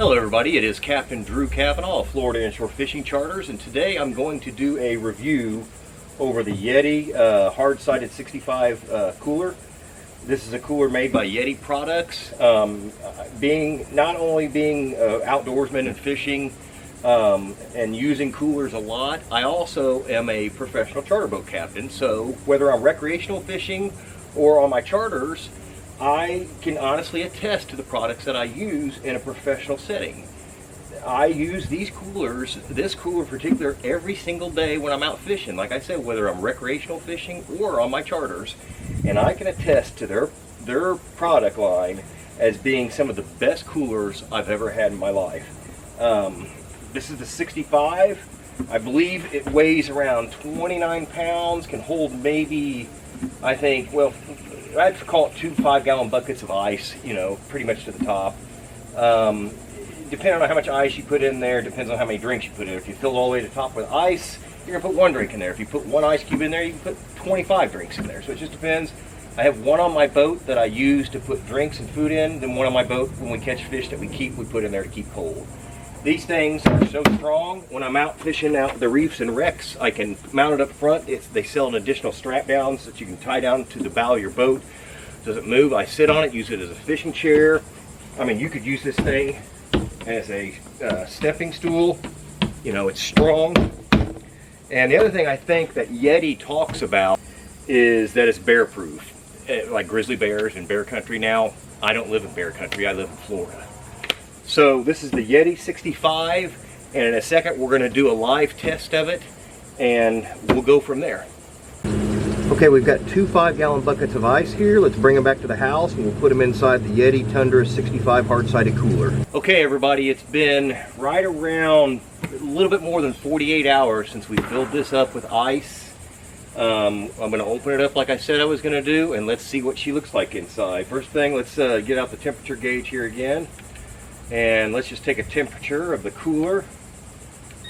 Hello everybody, it is Captain Drew Cavanaugh of Florida Inshore Fishing Charters, and today I'm going to do a review over the Yeti hard-sided 65 cooler. This is a cooler made by Yeti Products. Not only being outdoorsman and fishing and using coolers a lot, I also am a professional charter boat captain, so whether I'm recreational fishing or on my charters, I can honestly attest to the products that I use in a professional setting. I use these coolers, this cooler in particular, every single day when I'm out fishing. Like I said, whether I'm recreational fishing or on my charters, and I can attest to their product line as being some of the best coolers I've ever had in my life. This is the 65. I believe it weighs around 29 pounds, can hold maybe, I think, well, I'd call it 2 5-gallon buckets of ice, you know, pretty much to the top. Depending on how much ice you put in there, depends on how many drinks you put in. If you fill it all the way to the top with ice, you're going to put 1 drink in there. If you put 1 ice cube in there, you can put 25 drinks in there. So it just depends. I have 1 on my boat that I use to put drinks and food in, then 1 on my boat when we catch fish that we put in there to keep cold. These things are so strong. When I'm out fishing out the reefs and wrecks, I can mount it up front. They sell an additional strap downs that you can tie down to the bow of your boat. Doesn't move. I sit on it, use it as a fishing chair. I mean, you could use this thing as a stepping stool. You know, it's strong. And the other thing I think that Yeti talks about is that it's bear proof. Like grizzly bears in bear country now. I don't live in bear country, I live in Florida. So this is the Yeti 65, and in a second we're going to do a live test of it, and we'll go from there. Okay, we've got 2 5-gallon buckets of ice here. Let's bring them back to the house, and we'll put them inside the Yeti Tundra 65 hard-sided cooler. Okay, everybody, it's been right around a little bit more than 48 hours since we filled this up with ice. I'm going to open it up like I said I was going to do, and let's see what she looks like inside. First thing, let's get out the temperature gauge here again. And let's just take a temperature of the cooler.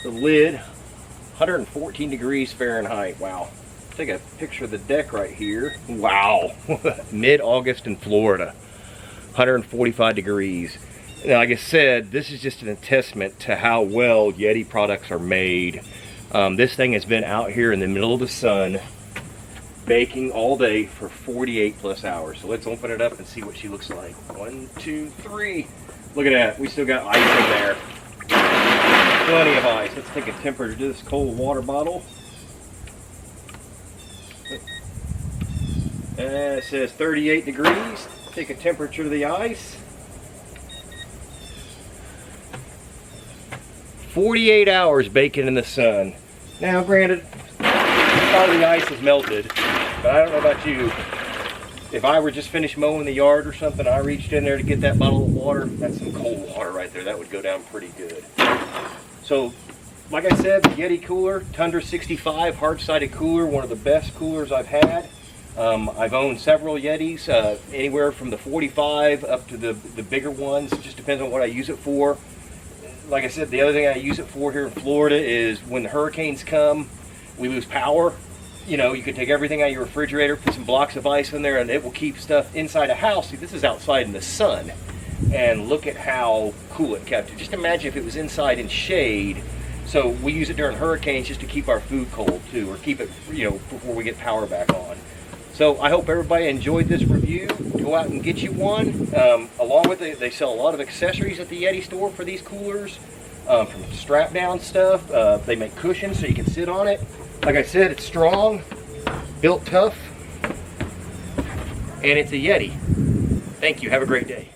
The lid, 114 degrees Fahrenheit. Wow. Take a picture of the deck right here. Wow. Mid-August in Florida. 145 degrees. Now, like I said, this is just an testament to how well Yeti products are made. This thing has been out here in the middle of the sun, baking all day for 48 plus hours. So let's open it up and see what she looks like. 1, 2, 3. Look at that, we still got ice in there. Plenty of ice. Let's take a temperature to this cold water bottle. And it says 38 degrees. Take a temperature to the ice. 48 hours baking in the sun. Now granted, part of the ice is melted, but I don't know about you. If I were just finished mowing the yard or something, I reached in there to get that bottle of water, that's some cold water right there. That would go down pretty good. So, like I said, the Yeti cooler, Tundra 65 hard-sided cooler, one of the best coolers I've had. I've owned several Yetis, anywhere from the 45 up to the bigger ones. It just depends on what I use it for. Like I said, the other thing I use it for here in Florida is when the hurricanes come, we lose power. You know, you can take everything out of your refrigerator, put some blocks of ice in there, and it will keep stuff inside a house. See, this is outside in the sun, and look at how cool it kept it. Just imagine if it was inside in shade. So we use it during hurricanes just to keep our food cold too, or keep it, you know, before we get power back on. So I hope everybody enjoyed this review. Go out and get you one. Along with it, they sell a lot of accessories at the Yeti store for these coolers, from strap down stuff. They make cushions so you can sit on it. Like I said, it's strong, built tough, and it's a Yeti. Thank you. Have a great day.